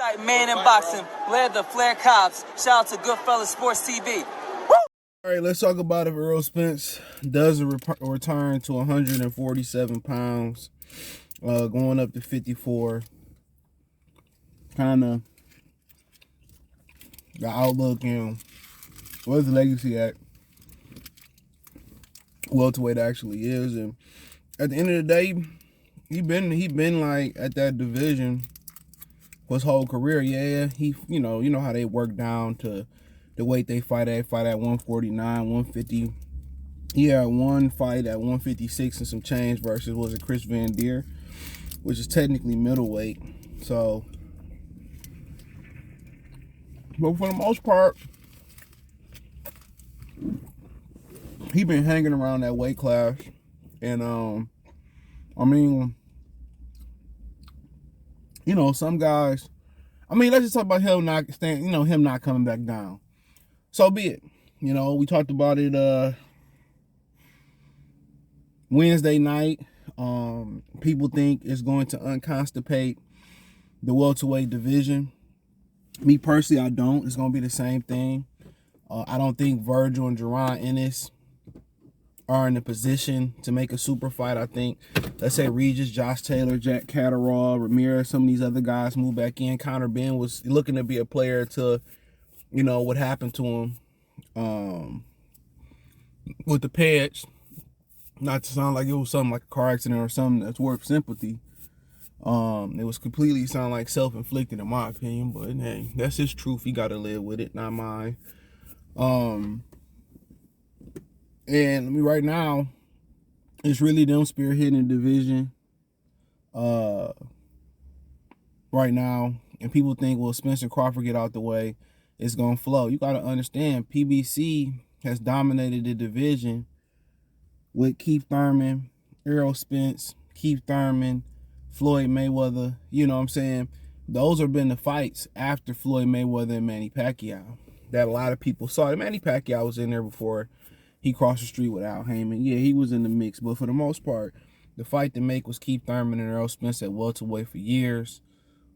Right, man in boxing, led the Flair Cops. Shout out to Goodfellas Sports TV. All right, let's talk about if Errol Spence does a return to 147 pounds, going up to 54. Kind of the outlook and where's the legacy at welterweight actually is, and at the end of the day, he been like at that division for his whole career. Yeah, he you know how they work down to the weight they fight at 149, 150. He had one fight at 156 and some change versus, was it Chris Van Deer, which is technically middleweight. So, but for the most part, he been hanging around that weight class. And I mean, you know, some guys, I mean, let's just talk about him not staying, you know, him not coming back down. So be it. You know, we talked about it Wednesday night. People think it's going to unconstipate the welterweight division. Me personally, I don't. It's going to be the same thing. I don't think Virgil and Jerron Ennis are in a position to make a super fight. I think, let's say Regis, Josh Taylor, Jack Catterall, Ramirez, some of these other guys move back in. Conor Ben was looking to be a player to, you know, what happened to him with the Peds. Not to sound like it was something like a car accident or something that's worth sympathy. It was completely sound like self-inflicted in my opinion, but hey, that's his truth. He got to live with it, not mine. And I mean, right now, it's really them spearheading the division. Right now, and people think, well, Spencer Crawford get out the way, it's gonna flow. You got to understand, PBC has dominated the division with Keith Thurman, Errol Spence, Keith Thurman, Floyd Mayweather. You know what I'm saying? Those have been the fights after Floyd Mayweather and Manny Pacquiao that a lot of people saw. Manny Pacquiao was in there before he crossed the street with Al Heyman. Yeah, he was in the mix, but for the most part, the fight to make was Keith Thurman and Errol Spence at welterweight for years.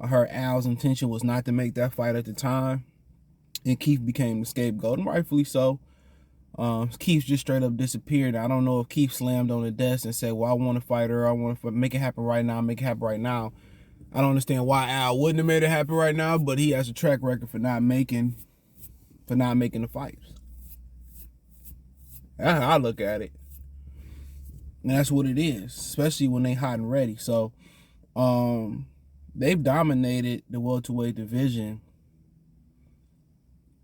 I heard Al's intention was not to make that fight at the time, and Keith became the scapegoat, and rightfully so. Keith just straight up disappeared. I don't know if Keith slammed on the desk and said, well, I want to fight her. I want to make it happen right now. Make it happen right now. I don't understand why Al wouldn't have made it happen right now, but he has a track record for not making the fights. That's how I look at it. And that's what it is, especially when they hot and ready. So, they've dominated the welterweight division,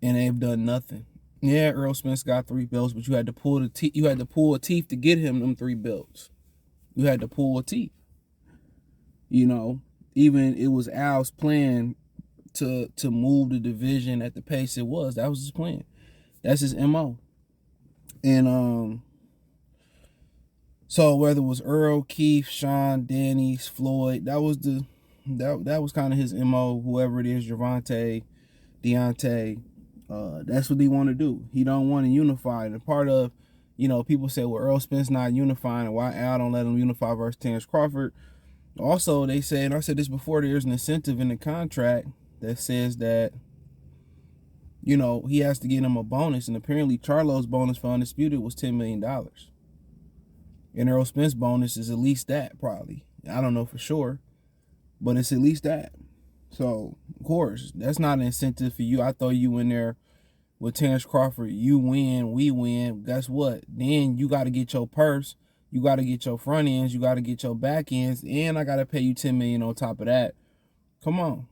and they've done nothing. Yeah, Errol Spence got 3 belts, but you had to pull a teeth to get him them 3 belts. You had to pull a teeth. You know, even it was Al's plan to move the division at the pace it was. That was his plan. That's his MO. And so whether it was Earl, Keith, Sean, Danny, Floyd, that was kind of his MO. Whoever it is, Gervonta, Deontay, that's what he want to do. He don't want to unify. And part of, you know, people say, well, Errol Spence not unifying, and why Al don't let him unify versus Terrence Crawford. Also, they say, and I said this before, there's an incentive in the contract that says that, you know, he has to get him a bonus. And apparently Charlo's bonus for Undisputed was $10 million. And Errol Spence bonus is at least that, probably. I don't know for sure, but it's at least that. So, of course, that's not an incentive for you. I throw you in there with Terrence Crawford. You win, we win. Guess what? Then you got to get your purse. You got to get your front ends. You got to get your back ends. And I got to pay you $10 million on top of that. Come on.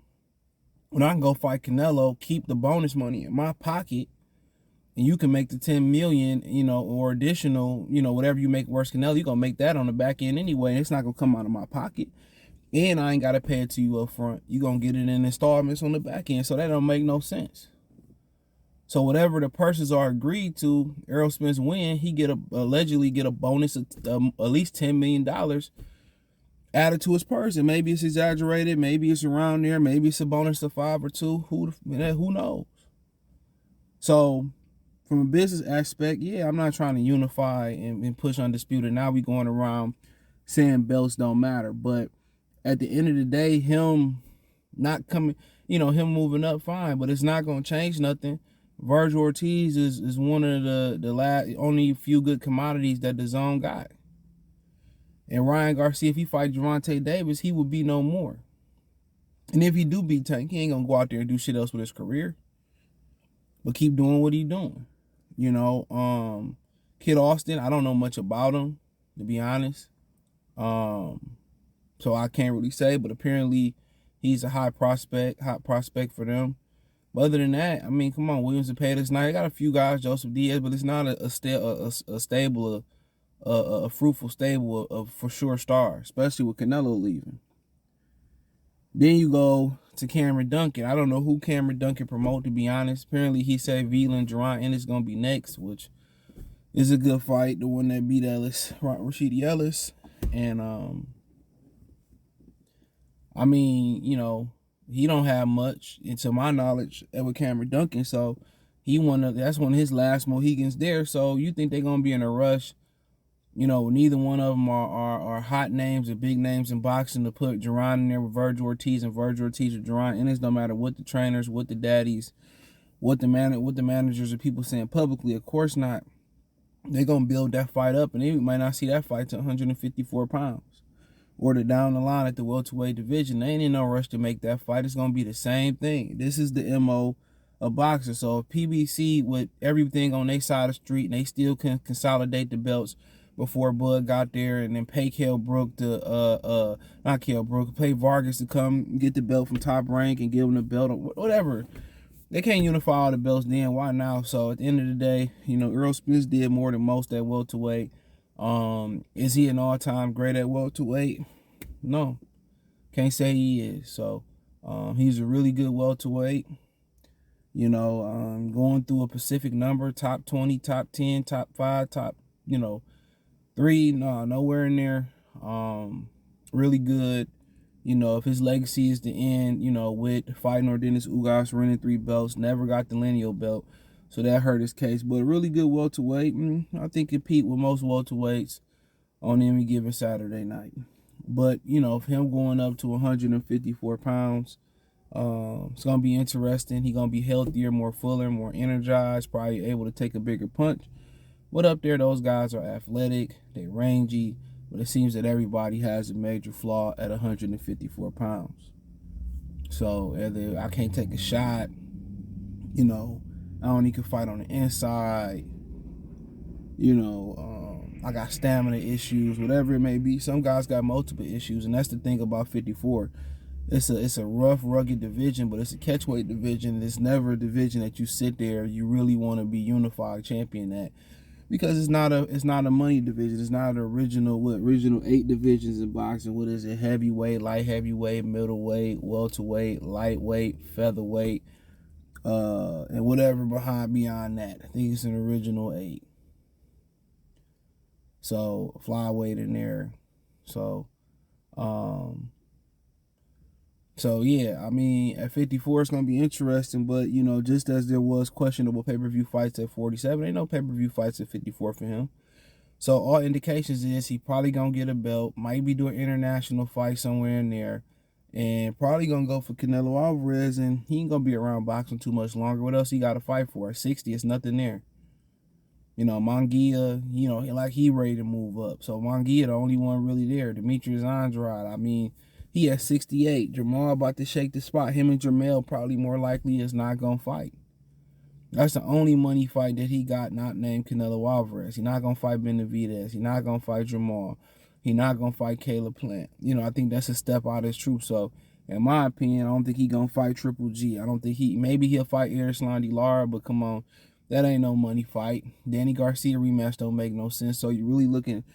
When I can go fight Canelo, keep the bonus money in my pocket, and you can make the $10 million, you know, or additional, you know, whatever you make versus Canelo, you're going to make that on the back end anyway. And it's not going to come out of my pocket. And I ain't got to pay it to you up front. You're going to get it in installments on the back end. So that don't make no sense. So whatever the purses are agreed to, Errol Spence win, he allegedly get a bonus of at least $10 million added to his purse. And maybe it's exaggerated. Maybe it's around there. Maybe it's a bonus of 5 or 2. Who knows? So from a business aspect, yeah, I'm not trying to unify and push Undisputed. Now we going around saying belts don't matter. But at the end of the day, him not coming, him moving up, fine, but it's not gonna change nothing. Virgil Ortiz is one of the last only few good commodities that the zone got. And Ryan Garcia, if he fight Gervonta Davis, he would be no more. And if he do beat Tank, he ain't gonna go out there and do shit else with his career. But keep doing what he doing. Kid Austin, I don't know much about him, to be honest. So I can't really say, but apparently he's a hot prospect for them. But other than that, I mean, come on, Williams and Pettis. Now, they got a few guys, Joseph Diaz, but it's not a stable, a fruitful stable of for sure stars, especially with Canelo leaving. Then you go to Cameron Duncan. I don't know who Cameron Duncan promote, to be honest. Apparently, he said Veland Duran Ennis going to be next, which is a good fight. The one that beat Rashidi Ellis. And, I mean, he don't have much, and to my knowledge, with Cameron Duncan. So that's one of his last Mohegans there. So you think they're going to be in a rush? Neither one of them are hot names or big names in boxing to put Duran in there with Virgil Ortiz and Virgil Ortiz or Duran Ennis, no matter what the trainers, what the daddies, what the managers or people saying publicly. Of course not. They're going to build that fight up, and they might not see that fight to 154 pounds. Or down the line at the welterweight division. They ain't in no rush to make that fight. It's going to be the same thing. This is the MO of boxing. So if PBC, with everything on their side of the street, and they still can consolidate the belts before Bud got there, and then pay Kell Brook to, not Kell Brook, pay Vargas to come get the belt from Top Rank and give him the belt, or whatever. They can't unify all the belts then. Why now? So at the end of the day, Errol Spence did more than most at welterweight. Is he an all-time great at welterweight? No. Can't say he is. So, he's a really good welterweight. Going through a Pacific number, top 20, top 10, top 5, top, 3, no, nowhere in there. Really good. If his legacy is to end, with fighting Ordenis Ugas, winning 3 belts, never got the lineal belt. So that hurt his case. But a really good welterweight. I think compete with most welterweights on any given Saturday night. But, if him going up to 154 pounds, it's going to be interesting. He's going to be healthier, more fuller, more energized, probably able to take a bigger punch. But up there, those guys are athletic, they rangy, but it seems that everybody has a major flaw at 154 pounds. So either I can't take a shot, I only can fight on the inside, I got stamina issues, whatever it may be. Some guys got multiple issues, and that's the thing about 54. It's a rough, rugged division, but it's a catchweight division. It's never a division that you sit there, you really want to be unified champion at, because it's not a money division. It's not an original 8 divisions in boxing. What is it? Heavyweight, light heavyweight, middleweight, welterweight, lightweight, featherweight, and whatever beyond that. I think it's an original 8. So flyweight in there. So yeah, I mean, at 54 it's gonna be interesting, but just as there was questionable pay-per-view fights at 47, ain't no pay-per-view fights at 54 for him. So all indications is he probably gonna get a belt, might be doing international fight somewhere in there, and probably gonna go for Canelo Alvarez, and he ain't gonna be around boxing too much longer. What else he gotta fight for? At 60, it's nothing there. Munguia, he ready to move up. So Munguia, the only one really there. Demetrius Andrade, I mean, he at 68. Jamal about to shake the spot. Him and Jermell probably more likely is not going to fight. That's the only money fight that he got not named Canelo Alvarez. He's not going to fight Benavidez. He's not going to fight Jamal. He's not going to fight Caleb Plant. I think that's a step out of his troop. So, in my opinion, I don't think he's going to fight Triple G. I don't think maybe he'll fight Erislandy Lara, but come on. That ain't no money fight. Danny Garcia rematch don't make no sense. So you're really looking,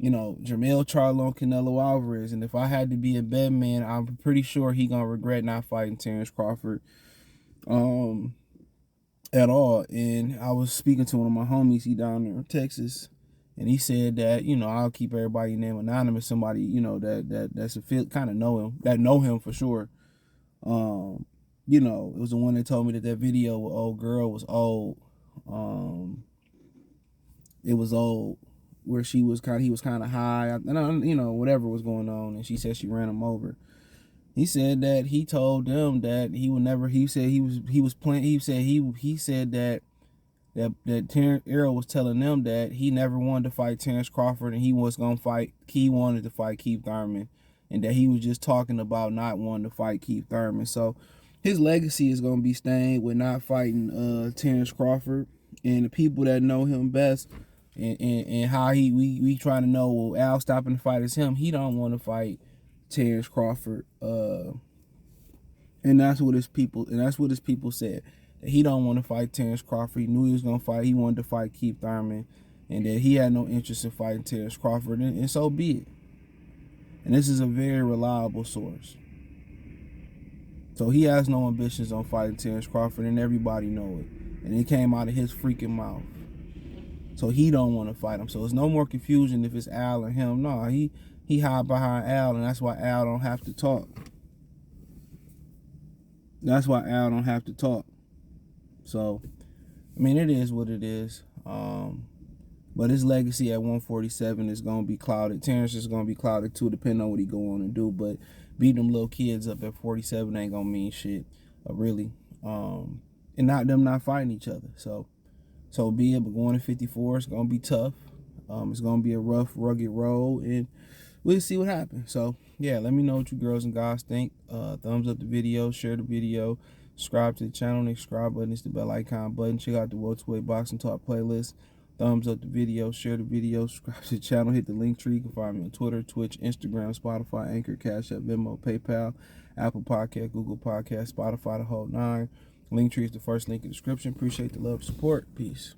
Jermell Charlo and Canelo Alvarez. And if I had to be a bet man, I'm pretty sure he gonna regret not fighting Terrence Crawford at all. And I was speaking to one of my homies, he down there in Texas, and he said that, I'll keep everybody's name anonymous, somebody, that's a feel kind of know him for sure. It was the one that told me that video with old girl was old. It was old, where he was kind of high, and whatever was going on, and she said she ran him over. He said that he told them that he would never. He said he was playing. He said that Errol was telling them that he never wanted to fight Terrence Crawford, and he was gonna fight. He wanted to fight Keith Thurman, and that he was just talking about not wanting to fight Keith Thurman. So his legacy is gonna be stained with not fighting Terrence Crawford. And the people that know him best, and how we trying to know, well, Al stopping the fight is him. He don't want to fight Terrence Crawford. And that's what his people said. That he don't want to fight Terrence Crawford. He knew he was gonna fight. He wanted to fight Keith Thurman, and that he had no interest in fighting Terrence Crawford, and so be it. And this is a very reliable source. So he has no ambitions on fighting Terrence Crawford, and everybody know it. And it came out of his freaking mouth. So he don't want to fight him. So there's no more confusion if it's Al or him. No, he hide behind Al, and that's why Al don't have to talk. That's why Al don't have to talk. So, I mean, it is what it is. But his legacy at 147 is going to be clouded. Terrence is going to be clouded too, depending on what he go on and do. But beating them little kids up at 47 ain't going to mean shit, really. And not fighting each other. So be it. But going to 54, it's going to be tough. It's going to be a rough, rugged road. And we'll see what happens. So, yeah, let me know what you girls and guys think. Thumbs up the video, share the video, subscribe to the channel. The subscribe button is the bell icon button. Check out the Welterweight Boxing Talk playlist. Thumbs up the video, share the video, subscribe to the channel, hit the link tree. You can find me on Twitter, Twitch, Instagram, Spotify, Anchor, Cash App, Venmo, PayPal, Apple Podcast, Google Podcast, Spotify, the whole 9. Link tree is the first link in the description. Appreciate the love and support. Peace.